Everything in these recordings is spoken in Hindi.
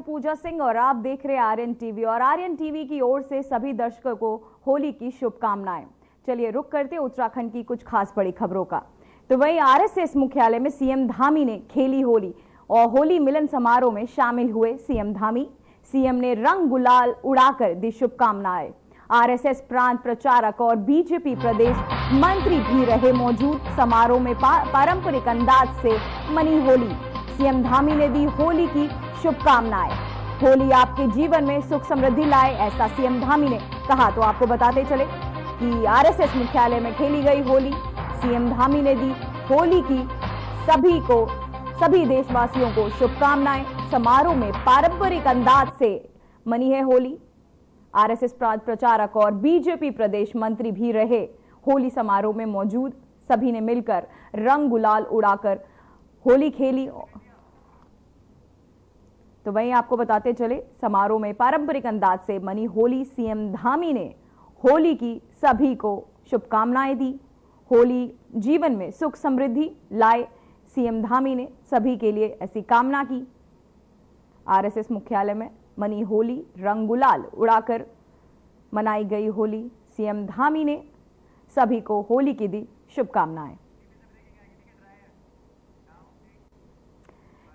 पूजा सिंह और आप देख रहे हैं आर्यन टीवी और आर्यन टीवी की ओर से सभी दर्शकों को होली की शुभकामनाएं। चलिए रुक करते उत्तराखंड की कुछ खास बड़ी खबरों का। तो वहीं आरएसएस मुख्यालय में सीएम धामी ने खेली होली और होली मिलन समारोह में शामिल हुए सीएम धामी। सीएम ने रंग गुलाल उड़ाकर दी शुभकामनाएं। आरएसएस प्रांत प्रचारक और बीजेपी प्रदेश मंत्री भी रहे मौजूद। समारोह में पारंपरिक अंदाज से मनी होली। सीएम धामी ने दी होली की शुभकामनाएं। होली आपके जीवन में सुख समृद्धि लाए, ऐसा सीएम धामी ने कहा। तो आपको बताते चले कि आरएसएस मुख्यालय में खेली गई होली। सीएम धामी ने दी होली की सभी देशवासियों को शुभकामनाएं। समारोह में पारंपरिक अंदाज से मनी है होली। आरएसएस प्रांत प्रचारक और बीजेपी प्रदेश मंत्री भी रहे होली समारोह में मौजूद। सभी ने मिलकर रंग गुलाल उड़ाकर होली खेली। तो वहीं आपको बताते चले समारोह में पारंपरिक अंदाज से मनी होली। सीएम धामी ने होली की सभी को शुभकामनाएं दी। होली जीवन में सुख समृद्धि लाए, सीएम धामी ने सभी के लिए ऐसी कामना की। आरएसएस मुख्यालय में मनी होली, रंग गुलाल उड़ाकर मनाई गई होली। सीएम धामी ने सभी को होली की दी शुभकामनाएं।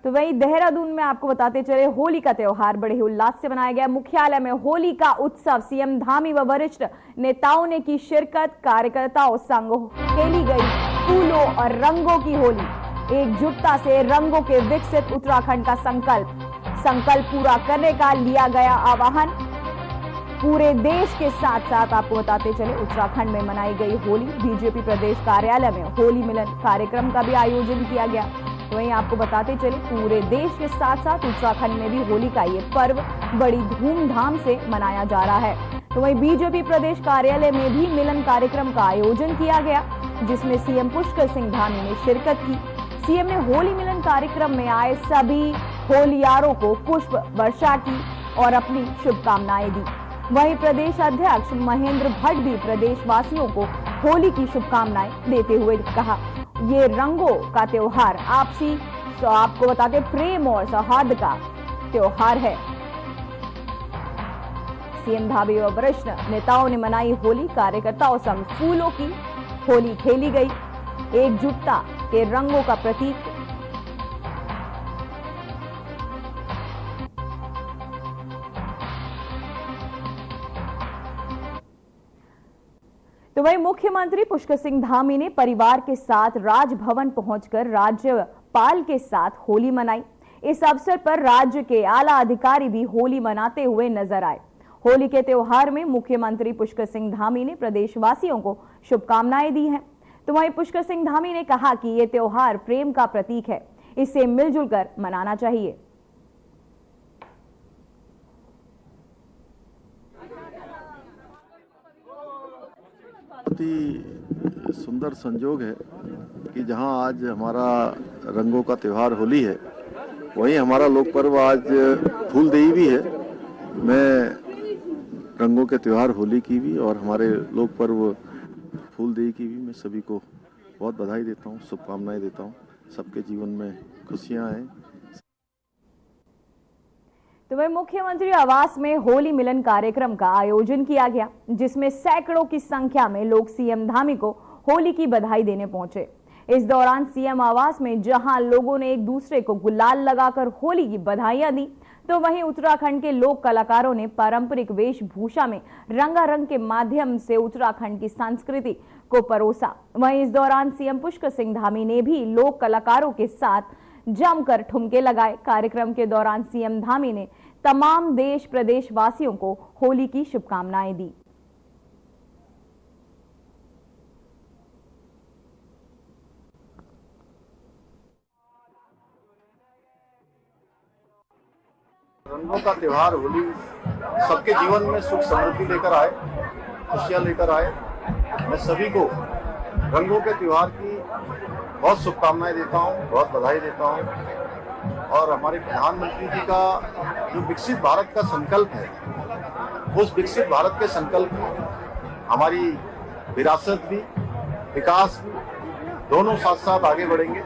तो वहीं देहरादून में आपको बताते चले होली का त्योहार बड़े ही उल्लास से मनाया गया। मुख्यालय में होली का उत्सव सीएम धामी व वरिष्ठ नेताओं ने की शिरकत। कार्यकर्ताओं संग खेली गई फूलों और रंगों की होली। एकजुटता से रंगों के विकसित उत्तराखंड का संकल्प पूरा करने का लिया गया आह्वान। पूरे देश के साथ साथ आपको बताते चले उत्तराखंड में मनाई गई होली। बीजेपी प्रदेश कार्यालय में होली मिलन कार्यक्रम का भी आयोजन किया गया। तो वहीं आपको बताते चले पूरे देश के साथ साथ उत्तराखंड में भी होली का ये पर्व बड़ी धूमधाम से मनाया जा रहा है। तो वहीं बीजेपी प्रदेश कार्यालय में भी मिलन कार्यक्रम का आयोजन किया गया, जिसमें सीएम पुष्कर सिंह धामी ने शिरकत की। सीएम ने होली मिलन कार्यक्रम में आए सभी होलियारों को पुष्प वर्षा की और अपनी शुभकामनाएं दी। वहीं प्रदेश अध्यक्ष महेंद्र भट्ट भी प्रदेशवासियों को होली की शुभकामनाएं देते हुए कहा, ये रंगों का त्योहार आपको बताते प्रेम और सौहार्द का त्योहार है। सीएम धामी और वरिष्ठ नेताओं ने मनाई होली। कार्यकर्ताओं संग फूलों की होली खेली गई। एकजुटता के रंगों का प्रतीक। तो वहीं मुख्यमंत्री पुष्कर सिंह धामी ने परिवार के साथ राजभवन पहुंचकर राज्यपाल के साथ होली मनाई। इस अवसर पर राज्य के आला अधिकारी भी होली मनाते हुए नजर आए। होली के त्योहार में मुख्यमंत्री पुष्कर सिंह धामी ने प्रदेशवासियों को शुभकामनाएं दी हैं। तो वहीं पुष्कर सिंह धामी ने कहा कि यह त्योहार प्रेम का प्रतीक है, इसे मिलजुल कर मनाना चाहिए। बहुत ही सुंदर संजोग है कि जहां आज हमारा रंगों का त्योहार होली है, वहीं हमारा लोक पर्व आज फूलदेई भी है। मैं रंगों के त्योहार होली की भी और हमारे लोक पर्व फूलदेई की भी मैं सभी को बहुत बधाई देता हूं, शुभकामनाएं देता हूं। सबके जीवन में खुशियां आए। तो वह मुख्यमंत्री आवास में होली मिलन कार्यक्रम का आयोजन किया गया, जिसमें सैकड़ों की संख्या में लोग सीएम धामी को होली की बधाई देने पहुंचे। इस दौरान सीएम आवास में जहां लोगों ने एक दूसरे को गुलाल लगाकर होली की बधाइयां दी, तो वहीं उत्तराखंड के लोक कलाकारों ने पारंपरिक वेशभूषा में रंगारंग के माध्यम से उत्तराखंड की संस्कृति को परोसा। वहीं इस दौरान सीएम पुष्कर सिंह धामी ने भी लोक कलाकारों के साथ जमकर ठुमके लगाए। कार्यक्रम के दौरान सीएम धामी ने तमाम देश प्रदेश वासियों को होली की शुभकामनाएं दी। रंगों का त्योहार होली सबके जीवन में सुख समृद्धि लेकर आए, खुशियां लेकर आए। मैं सभी को रंगों के त्योहार की बहुत शुभकामनाएं देता हूं, बहुत बधाई देता हूं। और हमारे प्रधानमंत्री जी का जो विकसित भारत का संकल्प है, उस विकसित भारत के संकल्प में हमारी विरासत भी, विकास भी, दोनों साथ साथ आगे बढ़ेंगे।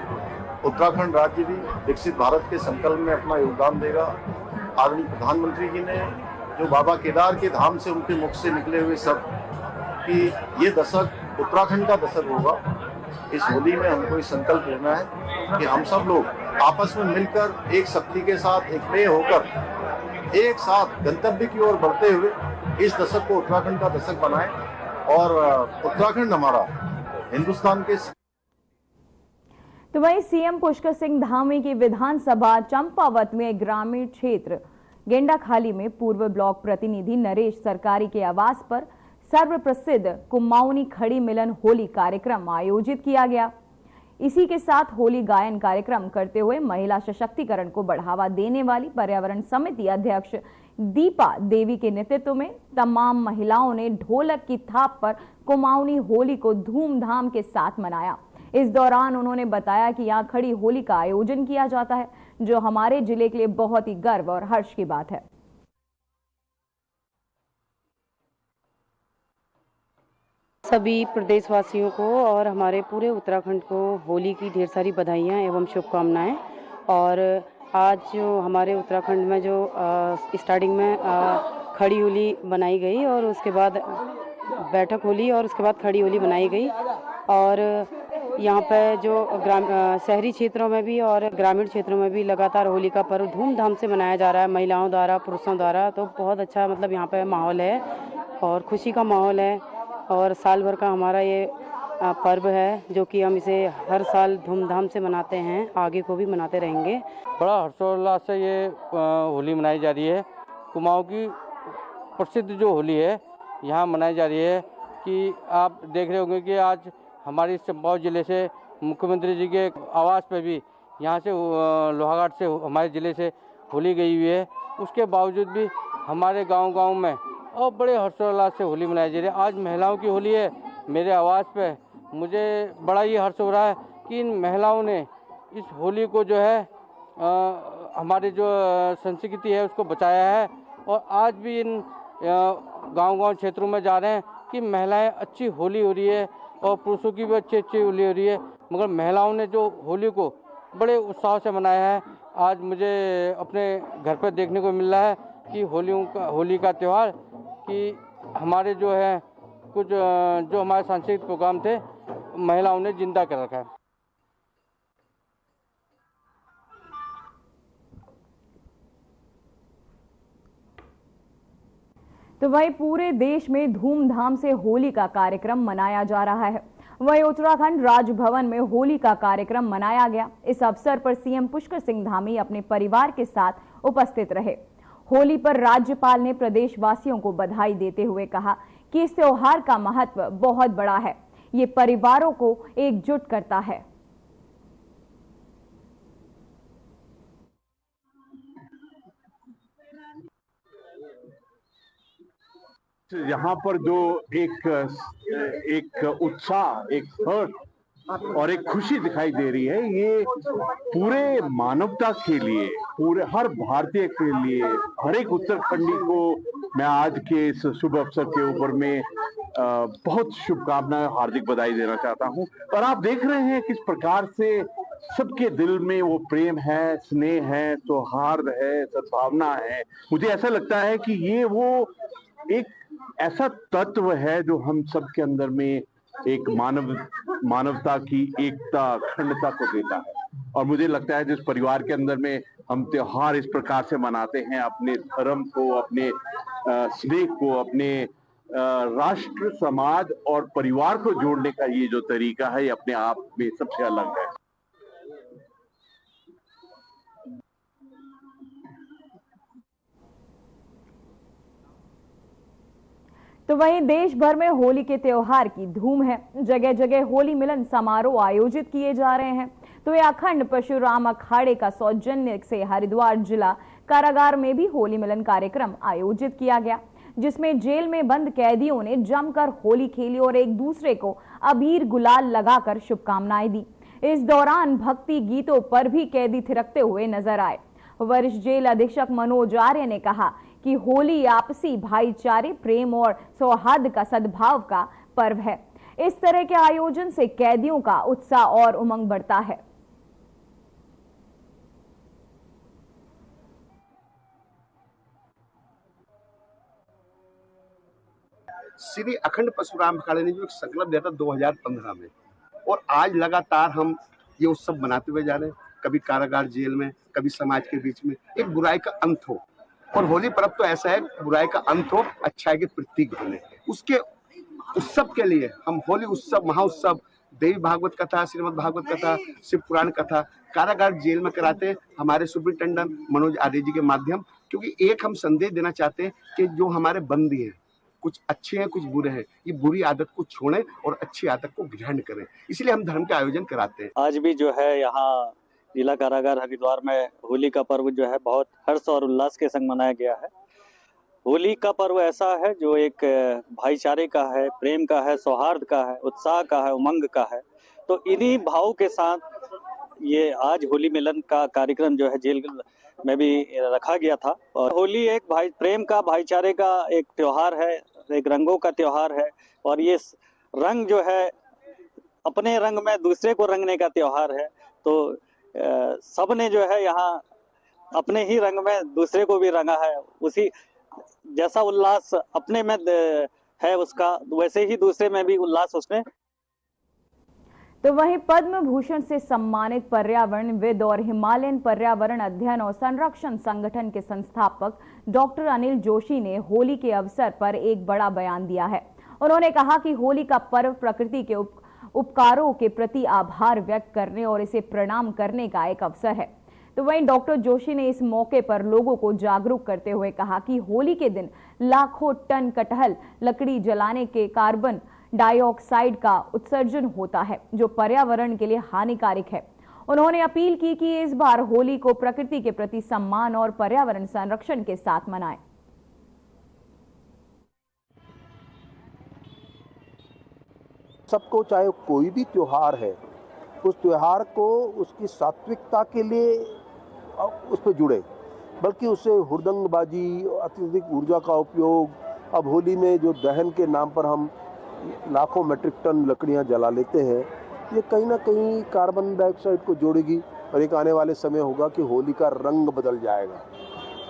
उत्तराखंड राज्य भी विकसित भारत के संकल्प में अपना योगदान देगा आदरणीय प्रधानमंत्री जी ने जो बाबा केदार के धाम से उनके मुख से निकले हुए शब्द कि ये दशक उत्तराखंड का दशक होगा, इस होली में हमको इस संकल्प लेना है कि हम सब लोग आपस में मिलकर एक शक्ति के साथ एकमेय होकर एक साथ गंतव्य की ओर बढ़ते हुए इस दशक को उत्तराखंड का दशक बनाएं और उत्तराखंड हमारा हिंदुस्तान के। तो वहीं सीएम पुष्कर सिंह धामी की विधानसभा चंपावत में ग्रामीण क्षेत्र गेंडाखाली में पूर्व ब्लॉक प्रतिनिधि नरेश सरकारी के आवास पर सर्वप्रसिद्ध कुमाऊनी खड़ी मिलन होली कार्यक्रम आयोजित किया गया। इसी के साथ होली गायन कार्यक्रम करते हुए महिला सशक्तिकरण को बढ़ावा देने वाली पर्यावरण समिति अध्यक्ष दीपा देवी के नेतृत्व में तमाम महिलाओं ने ढोलक की थाप पर कुमाऊनी होली को धूमधाम के साथ मनाया। इस दौरान उन्होंने बताया कि यहाँ खड़ी होली का आयोजन किया जाता है, जो हमारे जिले के लिए बहुत ही गर्व और हर्ष की बात है। सभी प्रदेशवासियों को और हमारे पूरे उत्तराखंड को होली की ढेर सारी बधाइयाँ एवं शुभकामनाएं। और आज जो हमारे उत्तराखंड में जो स्टार्टिंग में खड़ी होली बनाई गई और उसके बाद बैठक होली और उसके बाद खड़ी होली बनाई गई। और यहाँ पे जो शहरी क्षेत्रों में भी और ग्रामीण क्षेत्रों में भी लगातार होली का पर्व धूमधाम से मनाया जा रहा है, महिलाओं द्वारा, पुरुषों द्वारा। तो बहुत अच्छा मतलब यहाँ पे माहौल है और खुशी का माहौल है और साल भर का हमारा ये पर्व है जो कि हम इसे हर साल धूमधाम से मनाते हैं, आगे को भी मनाते रहेंगे। बड़ा हर्षोल्लास से ये होली मनाई जा रही है। कुमाऊं की प्रसिद्ध जो होली है यहाँ मनाई जा रही है कि आप देख रहे होंगे कि आज हमारी चंपावत जिले से मुख्यमंत्री जी के आवास पर भी यहाँ से लोहाघाट से हमारे ज़िले से होली गई हुई है। उसके बावजूद भी हमारे गांव-गांव में और बड़े हर्षोल्लास से होली मनाई जा रही है। आज महिलाओं की होली है मेरे आवास पे। मुझे बड़ा ही हर्ष हो रहा है कि इन महिलाओं ने इस होली को जो है हमारी जो संस्कृति है उसको बचाया है। और आज भी इन गांव-गांव क्षेत्रों में जा रहे हैं कि महिलाएं अच्छी होली हो रही है और पुरुषों की भी अच्छी होली हो रही है, मगर महिलाओं ने जो होली को बड़े उत्साह से मनाया है। आज मुझे अपने घर पर देखने को मिल रहा है कि होली का त्यौहार कि हमारे जो है कुछ जो हमारे सांस्कृतिक प्रोग्राम थे महिलाओं ने जिंदा कर रखा है। तो वहीं पूरे देश में धूमधाम से होली का कार्यक्रम मनाया जा रहा है। वहीं उत्तराखंड राजभवन में होली का कार्यक्रम मनाया गया। इस अवसर पर सीएम पुष्कर सिंह धामी अपने परिवार के साथ उपस्थित रहे। होली पर राज्यपाल ने प्रदेशवासियों को बधाई देते हुए कहा कि इस त्योहार का महत्व बहुत बड़ा है, ये परिवारों को एकजुट करता है। यहाँ पर जो एक उत्साह, एक हर्ष और एक खुशी दिखाई दे रही है, ये पूरे मानवता के लिए, पूरे हर भारतीय के लिए, हर एक उत्तराखंडी को मैं आज के इस शुभ अवसर के ऊपर में बहुत शुभकामनाएं, हार्दिक बधाई देना चाहता हूं। और आप देख रहे हैं किस प्रकार से सबके दिल में वो प्रेम है, स्नेह है, सौहार्द है, सद्भावना है। मुझे ऐसा लगता है कि ये वो एक ऐसा तत्व है जो हम सबके अंदर में एक मानवता की एकता, अखंडता को देता है। और मुझे लगता है जिस परिवार के अंदर में हम त्योहार इस प्रकार से मनाते हैं, अपने धर्म को, अपने स्नेह को, अपने राष्ट्र, समाज और परिवार को जोड़ने का ये जो तरीका है, ये अपने आप में सबसे अलग है। तो वहीं देश भर में होली के त्योहार की धूम है। जगह जगह होली मिलन समारोह आयोजित किए जा रहे हैं। तो ये अखंड परशुराम अखाड़े का सौजन्य से हरिद्वार जिला कारागार में भी होली मिलन कार्यक्रम आयोजित किया गया, जिसमें जेल में बंद कैदियों ने जमकर होली खेली और एक दूसरे को अबीर गुलाल लगाकर शुभकामनाएं दी। इस दौरान भक्ति गीतों पर भी कैदी थिरकते हुए नजर आए। वरिष्ठ जेल अधीक्षक मनोज आर्य ने कहा कि होली आपसी भाईचारे, प्रेम और सौहार्द का सद्भाव का पर्व है। इस तरह के आयोजन से कैदियों का उत्साह और उमंग बढ़ता है। श्री अखंड परशुराम अखाड़े ने जो एक संकल्प दिया था 2015 में, और आज लगातार हम ये उत्सव मनाते हुए जा रहे हैं। कभी कारागार जेल में, कभी समाज के बीच में, एक बुराई का अंत हो। और होली पर्व तो ऐसा है, बुराई का अंत हो, अच्छाई के प्रतीक बने। उसके उत्सव के लिए हम होली उत्सव, महाउत्सव, देवी भागवत कथा, श्रीमद् भागवत कथा, शिव पुराण कथा कारागार जेल में कराते हैं हमारे सुप्रिंटेंडेंट मनोज आर्य जी के माध्यम, क्योंकि एक हम संदेश देना चाहते हैं कि जो हमारे बंदी हैं, कुछ अच्छे हैं कुछ बुरे हैं, ये बुरी आदत को छोड़ें और अच्छी आदत को ग्रहण करें। इसलिए हम धर्म के आयोजन कराते हैं। आज भी जो है यहाँ जिला कारागार हरिद्वार में होली का पर्व जो है बहुत हर्ष और उल्लास के संग मनाया गया है। होली का पर्व ऐसा है जो एक भाईचारे का है, प्रेम का है, सौहार्द का है, उत्साह का है, उमंग का है। तो इन्हीं भाव के साथ ये आज होली मिलन का कार्यक्रम जो है जेल में भी रखा गया था। और होली एक प्रेम का, भाईचारे का एक त्योहार है, एक रंगों का त्योहार है। और ये रंग जो है अपने रंग में दूसरे को रंगने का त्योहार है। तो सब ने जो है यहाँ अपने ही रंग में दूसरे को भी रंगा है। उसी जैसा उल्लास अपने में है उसका, वैसे ही दूसरे में भी उल्लास उसमें। तो वहीं पद्म भूषण से सम्मानित पर्यावरणविद और हिमालयन पर्यावरण अध्ययन और संरक्षण संगठन के संस्थापक डॉक्टर अनिल जोशी ने होली के अवसर पर एक बड़ा बयान दिया है। उन्होंने कहा कि होली का पर्व प्रकृति के उपकारों के प्रति आभार व्यक्त करने और इसे प्रणाम करने का एक अवसर है। तो वहीं डॉक्टर जोशी ने इस मौके पर लोगों को जागरूक करते हुए कहा कि होली के दिन लाखों टन कटहल लकड़ी जलाने के कार्बन डाइऑक्साइड का उत्सर्जन होता है, जो पर्यावरण के लिए हानिकारक है। उन्होंने अपील की कि इस बार होली को प्रकृति के प्रति सम्मान और पर्यावरण संरक्षण के साथ मनाएं। सबको, चाहे कोई भी त्योहार है, उस त्योहार को उसकी सात्विकता के लिए उस पर जुड़े, बल्कि उससे हुड़दंगबाजी, अत्यधिक ऊर्जा का उपयोग, अब होली में जो दहन के नाम पर हम लाखों मीट्रिक टन लकड़ियां जला लेते हैं, ये कहीं ना कहीं कार्बन डाइऑक्साइड को जोड़ेगी। और एक आने वाले समय होगा कि होली का रंग बदल जाएगा।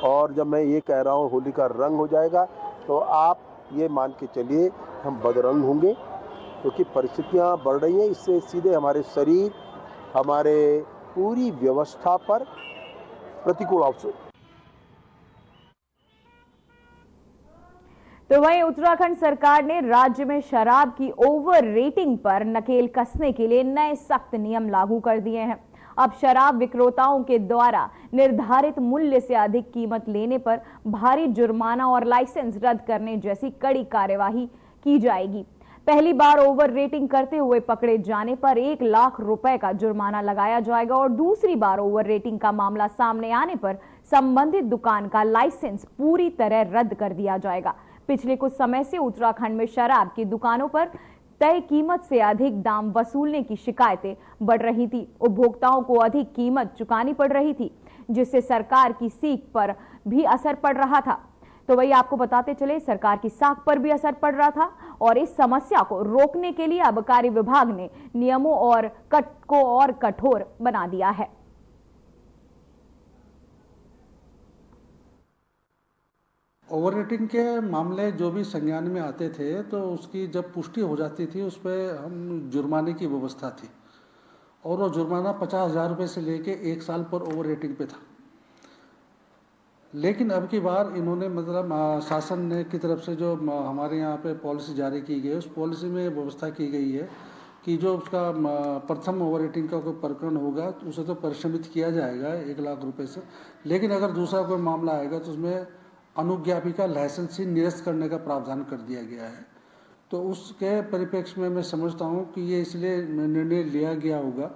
और जब मैं ये कह रहा हूँ होली का रंग हो जाएगा, तो आप ये मान के चलिए हम बदरंग होंगे, क्योंकि परिस्थितियाँ बढ़ रही हैं। इससे सीधे हमारे शरीर, हमारे पूरी व्यवस्था पर प्रतिकूल अवसर। तो वहीं उत्तराखंड सरकार ने राज्य में शराब की ओवर रेटिंग पर नकेल कसने के लिए नए सख्त नियम लागू कर दिए हैं। अब शराब विक्रेताओं के द्वारा निर्धारित मूल्य से अधिक कीमत लेने पर भारी जुर्माना और लाइसेंस रद्द करने जैसी कड़ी कार्यवाही की जाएगी। पहली बार ओवर रेटिंग करते हुए पकड़े जाने पर 1 लाख रुपए का जुर्माना लगाया जाएगा और दूसरी बार ओवर रेटिंग का मामला सामने आने पर संबंधित दुकान का लाइसेंस पूरी तरह रद्द कर दिया जाएगा। पिछले कुछ समय से उत्तराखंड में शराब की दुकानों पर तय कीमत से अधिक दाम वसूलने की शिकायतें बढ़ रही थी। उपभोक्ताओं को अधिक कीमत चुकानी पड़ रही थी, जिससे सरकार की सीख पर भी असर पड़ रहा था। तो वही आपको बताते चले, सरकार की साख पर भी असर पड़ रहा था और इस समस्या को रोकने के लिए आबकारी विभाग ने नियमों को और कठोर बना दिया है। ओवर रेटिंग के मामले जो भी संज्ञान में आते थे, तो उसकी जब पुष्टि हो जाती थी, उस पर हम जुर्माने की व्यवस्था थी और वो जुर्माना 50,000 रुपये से लेके 1 साल पर ओवर रेटिंग पे था। लेकिन अब की बार इन्होंने मतलब शासन ने की तरफ से जो हमारे यहाँ पे पॉलिसी जारी की गई है, उस पॉलिसी में व्यवस्था की गई है कि जो उसका प्रथम ओवर रेटिंग का कोई प्रकरण होगा तो उसे तो परिश्रमित किया जाएगा 1 लाख रुपए से। लेकिन अगर दूसरा कोई मामला आएगा तो उसमें अनुज्ञापी का लाइसेंस ही निरस्त करने का प्रावधान कर दिया गया है। तो उसके परिप्रेक्ष्य में मैं समझता हूँ कि ये इसलिए निर्णय लिया गया होगा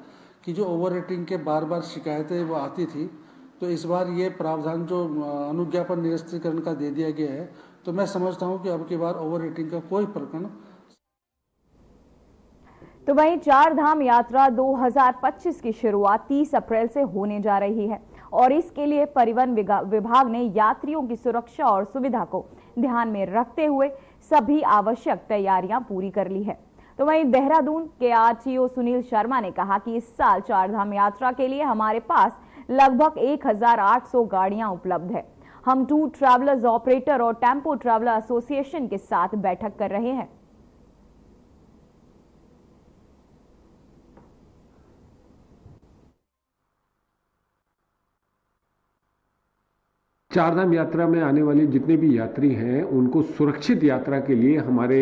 कि जो ओवर रेटिंग के बार बार शिकायतें वो आती थी, तो इस बार ये प्रावधान जो अनुज्ञापन निरस्तीकरण का दे दिया गया है, तो मैं समझता हूँ कि अब की बार ओवर रेटिंग का कोई प्रकरण। तो वहीं 4 धाम यात्रा 2025 की शुरुआत 30 अप्रैल से होने जा रही है और इसके लिए परिवहन विभाग ने यात्रियों की सुरक्षा और सुविधा को ध्यान में रखते हुए सभी आवश्यक तैयारियां पूरी कर ली है। तो वहीं देहरादून के आरटीओ सुनील शर्मा ने कहा कि इस साल 4 धाम यात्रा के लिए हमारे पास लगभग 1800 गाड़ियां उपलब्ध है। हम टूर ट्रैवलर्स ऑपरेटर और टेम्पो ट्रैवलर एसोसिएशन के साथ बैठक कर रहे हैं। चारधाम यात्रा में आने वाले जितने भी यात्री हैं उनको सुरक्षित यात्रा के लिए हमारे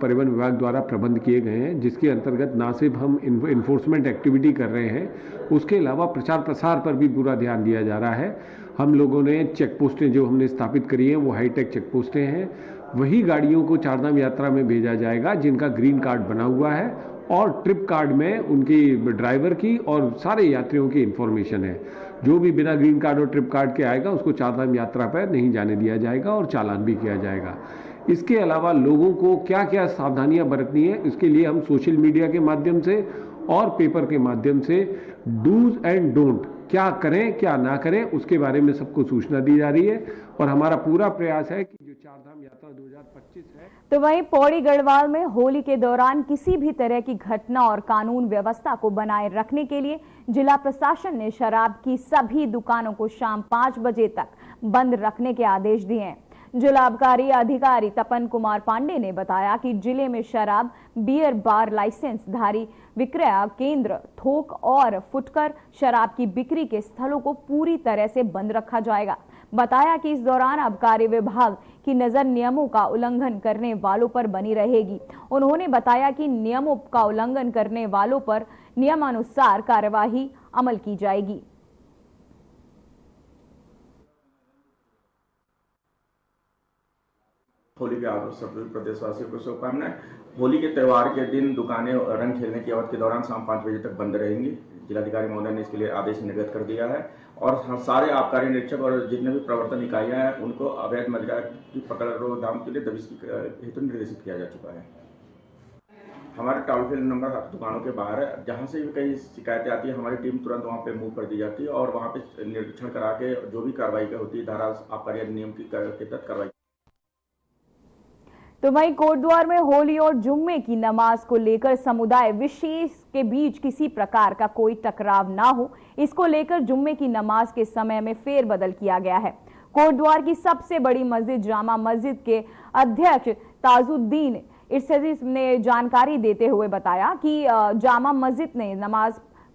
परिवहन विभाग द्वारा प्रबंध किए गए हैं, जिसके अंतर्गत ना सिर्फ हम इन्फोर्समेंट एक्टिविटी कर रहे हैं, उसके अलावा प्रचार प्रसार पर भी पूरा ध्यान दिया जा रहा है। हम लोगों ने चेक पोस्टें जो हमने स्थापित करी हैं वो हाईटेक चेक पोस्टें हैं। वही गाड़ियों को चारधाम यात्रा में भेजा जाएगा जिनका ग्रीन कार्ड बना हुआ है और ट्रिप कार्ड में उनकी ड्राइवर की और सारे यात्रियों की इंफॉर्मेशन है। जो भी बिना ग्रीन कार्ड और ट्रिप कार्ड के आएगा उसको चारधाम यात्रा पर नहीं जाने दिया जाएगा और चालान भी किया जाएगा। इसके अलावा लोगों को क्या क्या सावधानियां बरतनी है, इसके लिए हम सोशल मीडिया के माध्यम से और पेपर के माध्यम से डूज एंड डोंट, क्या करें क्या ना करें, उसके बारे में सबको सूचना दी जा रही है। और हमारा पूरा प्रयास है कि जो चारधाम यात्रा 2025 है। तो वहीं पौड़ी गढ़वाल में होली के दौरान किसी भी तरह की घटना और कानून व्यवस्था को बनाए रखने के लिए जिला प्रशासन ने शराब की सभी दुकानों को शाम 5 बजे तक बंद रखने के आदेश दिए हैं। जिला आबकारी अधिकारी तपन कुमार पांडे ने बताया कि जिले में शराब, बियर बार लाइसेंस धारी विक्रय केंद्र, थोक और फुटकर शराब की बिक्री के स्थलों को पूरी तरह से बंद रखा जाएगा। बताया कि इस दौरान आबकारी विभाग की नजर नियमों का उल्लंघन करने वालों पर बनी रहेगी। उन्होंने बताया कि नियमों का उल्लंघन करने वालों पर नियमानुसार कार्यवाही अमल की जाएगी। होली के अवसर सभी प्रदेशवासियों को शुभकामनाएं। होली के त्यौहार के दिन दुकानें रंग खेलने की अवधि के दौरान शाम 5 बजे तक बंद रहेंगी। जिलाधिकारी महोदय ने इसके लिए आदेश निर्गत कर दिया है और सारे आबकारी निरीक्षक और जितने भी प्रवर्तन इकाइयां हैं उनको अवैध मदिरा की पकड़ रोकथाम के लिए दबिश हेतु निर्देशित किया जा चुका है। हमारे टोल फ्री नंबर दुकानों के बाहर है, जहां से भी कई शिकायतें आती है हमारी टीम तुरंत वहां पे मूव कर दी जाती है और वहां पे निरीक्षण करा के जो भी कार्रवाई होती है धारा आबकारी अधिनियम के तहत कार्रवाई। तो वहीं कोटद्वार में होली और जुम्मे की नमाज को लेकर समुदाय विशेष के बीच किसी प्रकार का कोई टकराव ना हो, इसको लेकर जुम्मे की नमाज के समय में फेरबदल किया गया है। कोटद्वार की सबसे बड़ी मस्जिद जामा मस्जिद के अध्यक्ष ताजुद्दीन इरशदी ने जानकारी देते हुए बताया कि जामा मस्जिद ने नमाज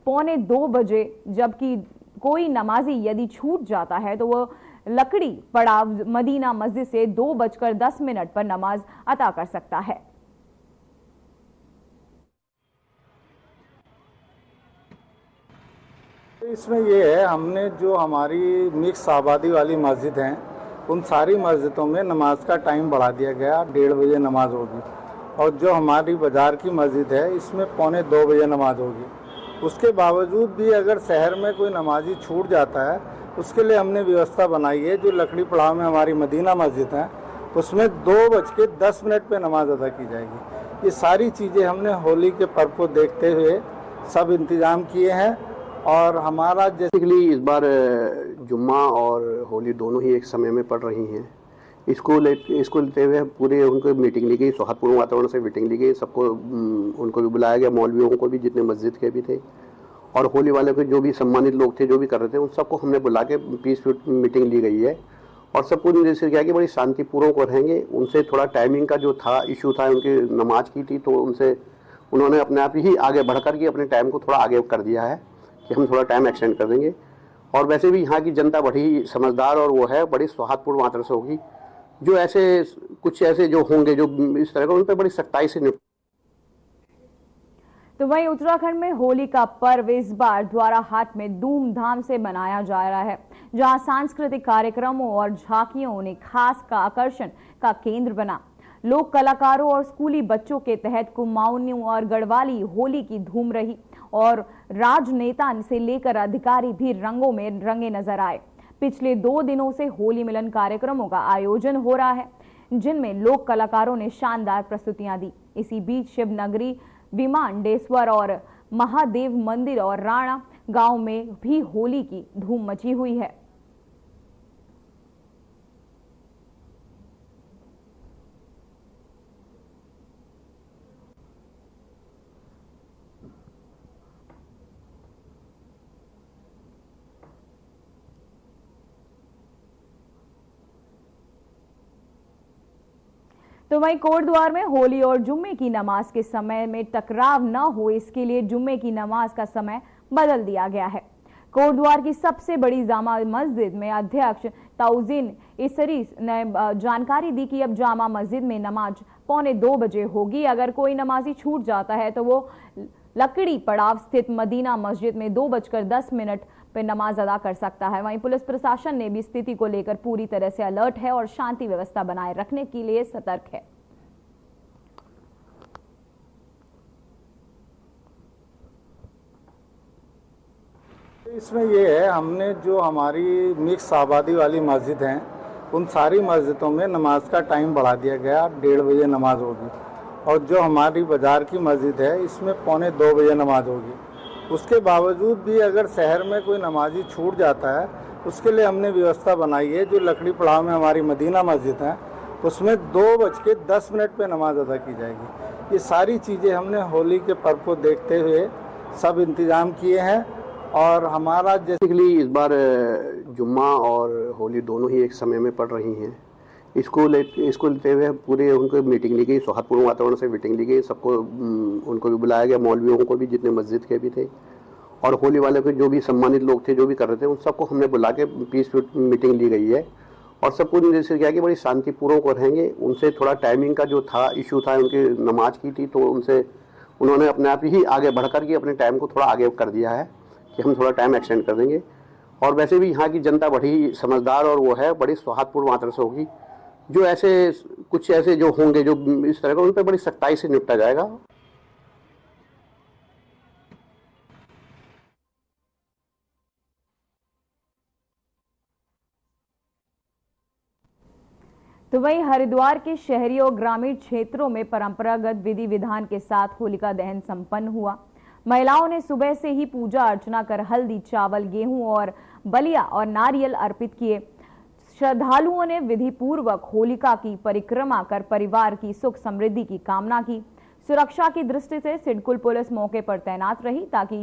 1:45 बजे, जबकि कोई नमाजी यदि छूट जाता है तो वो लकड़ी पड़ाव मदीना मस्जिद से 2:10 पर नमाज अता कर सकता है। इसमें ये है, हमने जो हमारी मिक्स आबादी वाली मस्जिद हैं उन सारी मस्जिदों में नमाज का टाइम बढ़ा दिया गया, 1:30 बजे नमाज होगी। और जो हमारी बाजार की मस्जिद है इसमें 1:45 बजे नमाज होगी। उसके बावजूद भी अगर शहर में कोई नमाजी छूट जाता है उसके लिए हमने व्यवस्था बनाई है। जो लकड़ी पड़ाव में हमारी मदीना मस्जिद है उसमें 2:10 पे नमाज अदा की जाएगी। ये सारी चीज़ें हमने होली के पर्व को देखते हुए सब इंतजाम किए हैं। और हमारा बेसिकली इस बार जुम्मा और होली दोनों ही एक समय में पड़ रही हैं। इसको लेते हुए पूरे उनको मीटिंग ली गई, सौहार्दपूर्ण वातावरण से मीटिंग ली गई। सबको उनको भी बुलाया गया, मौलवियों को भी जितने मस्जिद के भी थे और होली वाले के जो भी सम्मानित लोग थे जो भी कर रहे थे उन सबको हमने बुला के पीस मीटिंग ली गई है। और सबको निर्देश किया कि बड़ी शांतिपूर्वक रहेंगे। उनसे थोड़ा टाइमिंग का जो था इशू था, उनकी नमाज की थी, तो उन्होंने अपने आप ही आगे बढ़कर के अपने टाइम को थोड़ा आगे कर दिया है कि हम थोड़ा टाइम एक्सटेंड कर देंगे। और वैसे भी यहाँ की जनता बड़ी समझदार और वो है, बड़ी सौहार्दपूर्ण मात्रा से होगी। जो कुछ ऐसे जो होंगे जो इस तरह का, उन पर बड़ी सख्ताई से तो वहीं उत्तराखंड में होली का पर्व इस बार द्वाराहाट में धूमधाम से मनाया जा रहा है, जहां सांस्कृतिक कार्यक्रमों और झांकियों ने खास का आकर्षण का केंद्र बना। लोक कलाकारों और स्कूली बच्चों के तहत कुमाऊनियों और गढ़वाली होली की धूम रही और राजनेता से लेकर अधिकारी भी रंगों में रंगे नजर आए। पिछले 2 दिनों से होली मिलन कार्यक्रमों का आयोजन हो रहा है, जिनमें लोक कलाकारों ने शानदार प्रस्तुतियां दी। इसी बीच शिवनगरी, विमानडेश्वर और महादेव मंदिर और राणा गांव में भी होली की धूम मची हुई है। तो वहीं कोटद्वार में होली और जुम्मे की नमाज के समय में टकराव न हो, इसके लिए जुम्मे की नमाज का समय बदल दिया गया है। कोटद्वार की सबसे बड़ी जामा मस्जिद में अध्यक्ष ताउजीन इसरी ने जानकारी दी कि अब जामा मस्जिद में नमाज 1:45 बजे होगी। अगर कोई नमाजी छूट जाता है तो वो लकड़ी पड़ाव स्थित मदीना मस्जिद में 2:10 पर नमाज अदा कर सकता है। वहीं पुलिस प्रशासन ने भी स्थिति को लेकर पूरी तरह से अलर्ट है और शांति व्यवस्था बनाए रखने के लिए सतर्क है। इसमें ये है, हमने जो हमारी मिक्स आबादी वाली मस्जिद हैं उन सारी मस्जिदों में नमाज का टाइम बढ़ा दिया गया, 1:30 बजे नमाज होगी। और जो हमारी बाज़ार की मस्जिद है इसमें 1:45 बजे नमाज होगी। उसके बावजूद भी अगर शहर में कोई नमाजी छूट जाता है उसके लिए हमने व्यवस्था बनाई है। जो लकड़ी पड़ाव में हमारी मदीना मस्जिद है उसमें 2:10 पे नमाज अदा की जाएगी। ये सारी चीज़ें हमने होली के पर्व को देखते हुए सब इंतज़ाम किए हैं। और हमारा बेसिकली इस बार जुम्मा और होली दोनों ही एक समय में पड़ रही हैं। इसको लेते हुए पूरे उनको मीटिंग ली गई, सौहार्दपूर्ण वातावरण से मीटिंग ली गई। सबको उनको भी बुलाया गया, मौलवियों को भी, जितने मस्जिद के भी थे, और होली वाले के जो भी सम्मानित लोग थे जो भी कर रहे थे उन सबको हमने बुला के पीस मीटिंग ली गई है। और सबको निर्देश किया कि बड़ी शांतिपूर्वक रहेंगे। उनसे थोड़ा टाइमिंग का जो था इशू था, उनकी नमाज की थी, तो उन्होंने अपने आप ही आगे बढ़कर के अपने टाइम को थोड़ा आगे कर दिया है कि हम थोड़ा टाइम एक्सटेंड कर देंगे। और वैसे भी यहाँ की जनता बड़ी समझदार और वो है, बड़ी सौहार्दपूर्ण मात्रा से होगी। जो कुछ ऐसे जो होंगे जो इस तरह का, उन पर बड़ी सख्ताई से निपटा जाएगा। तो वहीं हरिद्वार के शहरी और ग्रामीण क्षेत्रों में परंपरागत विधि विधान के साथ होलिका दहन संपन्न हुआ। महिलाओं ने सुबह से ही पूजा अर्चना कर हल्दी, चावल, गेहूं और बलिया और नारियल अर्पित किए। श्रद्धालुओं ने विधि पूर्वक होलिका की परिक्रमा कर परिवार की सुख समृद्धि की कामना की। सुरक्षा की दृष्टि से सिडकुल पुलिस मौके पर तैनात रही ताकि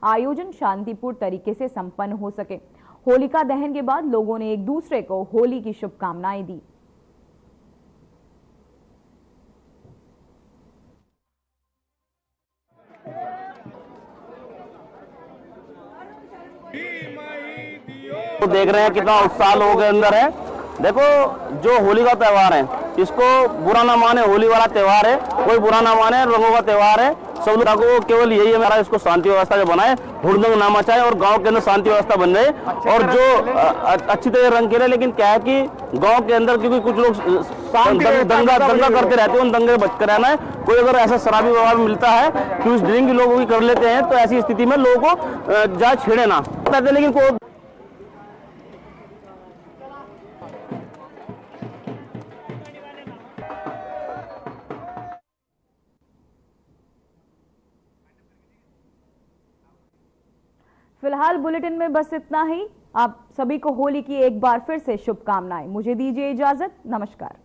आयोजन शांतिपूर्ण तरीके से संपन्न हो सके। होलिका दहन के बाद लोगों ने एक दूसरे को होली की शुभकामनाएं दी। तो देख रहे हैं कितना उत्साह लोगों के अंदर है। देखो, जो होली का त्यौहार है इसको बुरा ना माने, होली वाला त्यौहार है, कोई बुरा ना माने, रंगों का त्यौहार है। सब लोगों को केवल यही है मेरा, इसको शांति व्यवस्था जो बनाए, हुड़दंग ना मचाए और गांव के अंदर शांति व्यवस्था बन जाए। और जो अच्छी तरह रंग खेले, लेकिन क्या है कि गांव के अंदर क्योंकि कुछ लोग दंगा करते रहते हैं, उन दंगे बच कर रहना है। कोई अगर ऐसा शराबी व्यवहार मिलता है कि उस ड्रिंक लोगों की कर लेते हैं, तो ऐसी स्थिति में लोगों को ज्यादा छेड़े ना, लेकिन को फिलहाल बुलेटिन में बस इतना ही। आप सभी को होली की एक बार फिर से शुभकामनाएं। मुझे दीजिए इजाजत। नमस्कार।